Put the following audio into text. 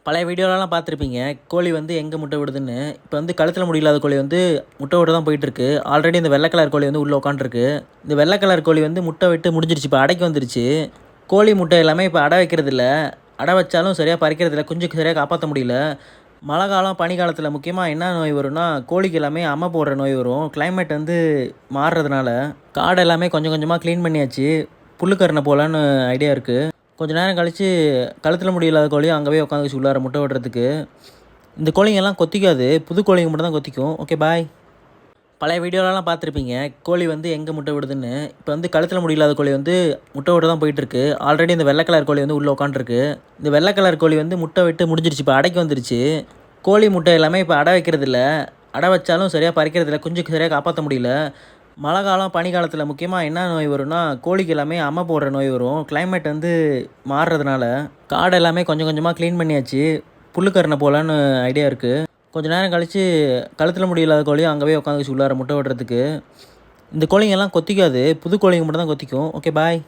பழைய வீடியோலலாம் பார்த்துருப்பீங்க. கோழி வந்து எங்கே முட்டை விடுதுன்னு. இப்போ வந்து கழுத்தில முடி இல்லாத கோழி வந்து முட்டை விட தான் போயிட்டுருக்கு. ஆல்ரெடி இந்த வெள்ளை கலர் கோழி வந்து உள்ளே உட்காந்துருக்கு. இந்த வெள்ளை கலர் கோழி வந்து முட்டை விட்டு முடிஞ்சிருச்சு. இப்போ அடைக்கு வந்துருச்சு. கோழி முட்டை எல்லாமே இப்போ அடை வைக்கிறதில்ல. அடை வச்சாலும் சரியாக பறிக்கிறதில்ல. குஞ்சுக்கு சரியாக காப்பாற்ற முடியல. மழை காலம், பனி காலத்தில் முக்கியமாக என்ன நோய் வரும்னா, கோழிக்கு எல்லாமே அம்மை போடுற நோய் வரும். கிளைமேட் வந்து மாறுறதுனால காடு எல்லாமே கொஞ்சம் கொஞ்சமாக க்ளீன் பண்ணியாச்சு. புல்லுக்கரணை போலான்னு ஐடியா இருக்குது. கொஞ்ச நேரம் கழித்து கழுத்தில் முடி இல்லாத கோழியும் அங்கே போய் உட்காந்துச்சு உள்ளார முட்டை விடுறதுக்கு. இந்த கோழிங்கெல்லாம் கொத்திக்காது, புது கோழிங்க மட்டும் தான் கொத்திக்கும். Okay bye. பழைய வீடியோலலாம் பார்த்துருப்பீங்க. கோழி வந்து எங்கே முட்டை விடுதுன்னு. இப்போ வந்து கழுத்தில் முடி இல்லாத கோழி வந்து முட்டை விட தான் போயிட்டுருக்கு. ஆல்ரெடி இந்த வெள்ளை கலர் கோழி வந்து உள்ளே உட்காந்துருக்கு. இந்த வெள்ளை கலர் கோழி வந்து முட்டை விட்டு முடிஞ்சிருச்சு. இப்போ அடைக்கு வந்துருச்சு. கோழி முட்டை எல்லாமே இப்போ அடை வைக்கிறதில்ல. அடை வச்சாலும் சரியாக பறிக்கிறதில்ல. குஞ்சுக்கு சரியாக காப்பாற்ற முடியல. மழை காலம், பனி காலத்தில் முக்கியமாக என்ன நோய் வரும்னா, கோழிக்கு எல்லாமே அம்மை போடுற நோய் வரும். கிளைமேட் வந்து மாறுறதுனால காடு எல்லாமே கொஞ்சம் கொஞ்சமாக க்ளீன் பண்ணியாச்சு. புல்லுக்கரணை போலான்னு ஐடியா இருக்குது. கொஞ்ச நேரம் கழித்து கழுத்தில் முடி இல்லாத கோழியும் அங்கே போய் உட்காந்துச்சு உள்ளார முட்டை விடுறதுக்கு. இந்த கோழிங்கெல்லாம் கொத்திக்காது, புது கோழிங்க மட்டும் தான் கொத்திக்கும். Okay bye.